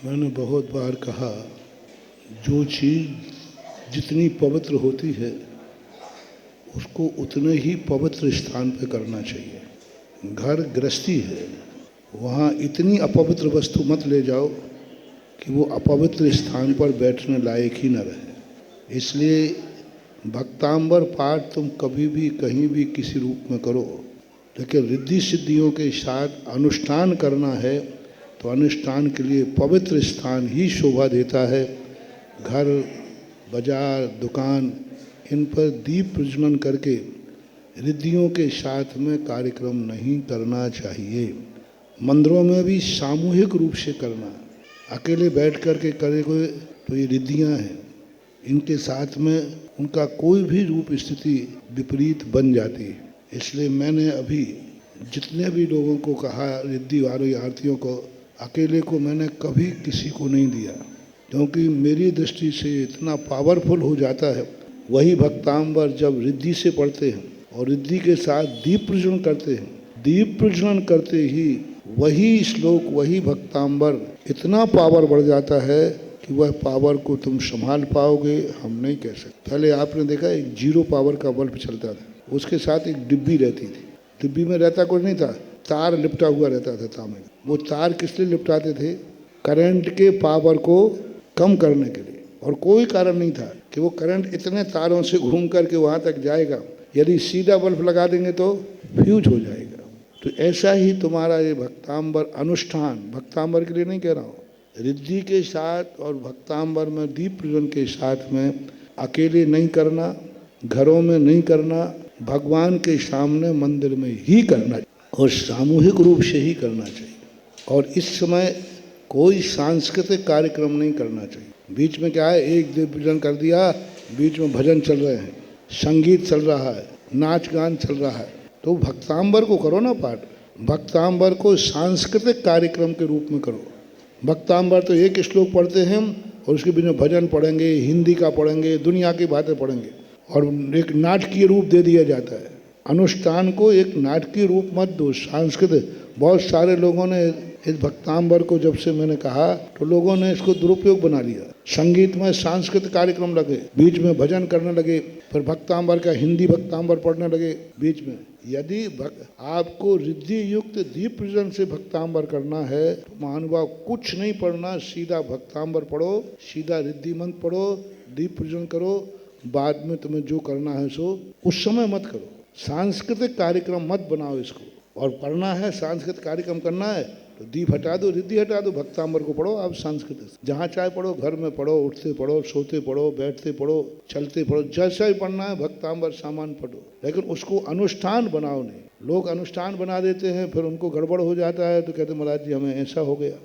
मैंने बहुत बार कहा, जो चीज़ जितनी पवित्र होती है उसको उतने ही पवित्र स्थान पर करना चाहिए। घर गृहस्थी है, वहाँ इतनी अपवित्र वस्तु मत ले जाओ कि वो अपवित्र स्थान पर बैठने लायक ही न रहे। इसलिए भक्तांबर पाठ तुम कभी भी कहीं भी किसी रूप में करो, लेकिन रिद्धि सिद्धियों के साथ अनुष्ठान करना है तो अनुष्ठान के लिए पवित्र स्थान ही शोभा देता है। घर, बाजार, दुकान, इन पर दीप प्रज्वलन करके रिद्धियों के साथ में कार्यक्रम नहीं करना चाहिए। मंदिरों में भी सामूहिक रूप से करना, अकेले बैठ कर के करेंगे तो ये रिद्धियाँ हैं, इनके साथ में उनका कोई भी रूप स्थिति विपरीत बन जाती है। इसलिए मैंने अभी जितने भी लोगों को कहा, रिद्धि वाली आरतियों को, अकेले को मैंने कभी किसी को नहीं दिया, क्योंकि मेरी दृष्टि से इतना पावरफुल हो जाता है। वही भक्तांबर जब रिद्धि से पढ़ते हैं और रिद्धि के साथ दीप प्रज्वलन करते हैं, दीप प्रज्वलन करते ही वही श्लोक, वही भक्तांबर इतना पावर बढ़ जाता है कि वह पावर को तुम संभाल पाओगे, हम नहीं कह सकते। पहले आपने देखा एक 0 पावर का बल्ब चलता था, उसके साथ एक डिब्बी रहती थी। डिब्बी में रहता कुछ नहीं था, तार लिपटा हुआ रहता था तांबे का। वो तार किस लिए लिपटाते थे? करंट के पावर को कम करने के लिए, और कोई कारण नहीं था कि वो करंट इतने तारों से घूम करके वहाँ तक जाएगा। यदि सीधा बल्ब लगा देंगे तो फ्यूज हो जाएगा। तो ऐसा ही तुम्हारा ये भक्तांबर अनुष्ठान, भक्तांबर के लिए नहीं कह रहा हूँ, रिद्धि के साथ और भक्तांबर में दीप प्रज्वलन के साथ में अकेले नहीं करना, घरों में नहीं करना, भगवान के सामने मंदिर में ही करना और सामूहिक रूप से ही करना चाहिए। और इस समय कोई सांस्कृतिक कार्यक्रम नहीं करना चाहिए। बीच में क्या है, एक दीप प्रज्वलन कर दिया, बीच में भजन चल रहे हैं, संगीत चल रहा है, नाच गान चल रहा है, तो भक्तांबर को करो ना पाठ। भक्तांबर को सांस्कृतिक कार्यक्रम के रूप में करो। भक्तांबर तो एक श्लोक पढ़ते हैं और उसके बीच में भजन पढ़ेंगे, हिंदी का पढ़ेंगे, दुनिया की बातें पढ़ेंगे, और एक नाटकीय रूप दे दिया जाता है। अनुष्ठान को एक नाटकीय रूप मत दो, सांस्कृतिक। बहुत सारे लोगों ने इस भक्तांबर को, जब से मैंने कहा तो लोगों ने इसको दुरुपयोग बना लिया। संगीत में सांस्कृतिक कार्यक्रम लगे, बीच में भजन करने लगे, फिर भक्तांबर का हिंदी भक्तांबर पढ़ने लगे बीच में। यदि आपको रिद्धि युक्त दीप प्रज्वलन से भक्तांबर करना है तो महानुभाव कुछ नहीं पढ़ना, सीधा भक्तांबर पढ़ो, सीधा रिद्धि मंत्र पढ़ो, दीप प्रज्वलन करो। बाद में तुम्हें जो करना है सो उस समय मत करो। सांस्कृतिक कार्यक्रम मत बनाओ इसको। और पढ़ना है, सांस्कृतिक कार्यक्रम करना है तो दीप हटा दो, रिद्धि हटा दो, भक्तांबर को पढ़ो। आप सांस्कृतिक जहाँ चाहे पढ़ो, घर में पढ़ो, उठते पढ़ो, सोते पढ़ो, बैठते पढ़ो, चलते पढ़ो, जैसा ही पढ़ना है भक्तांबर सामान पढ़ो, लेकिन उसको अनुष्ठान बनाओ नहीं। लोग अनुष्ठान बना देते हैं, फिर उनको गड़बड़ हो जाता है तो कहते महाराज जी हमें ऐसा हो गया।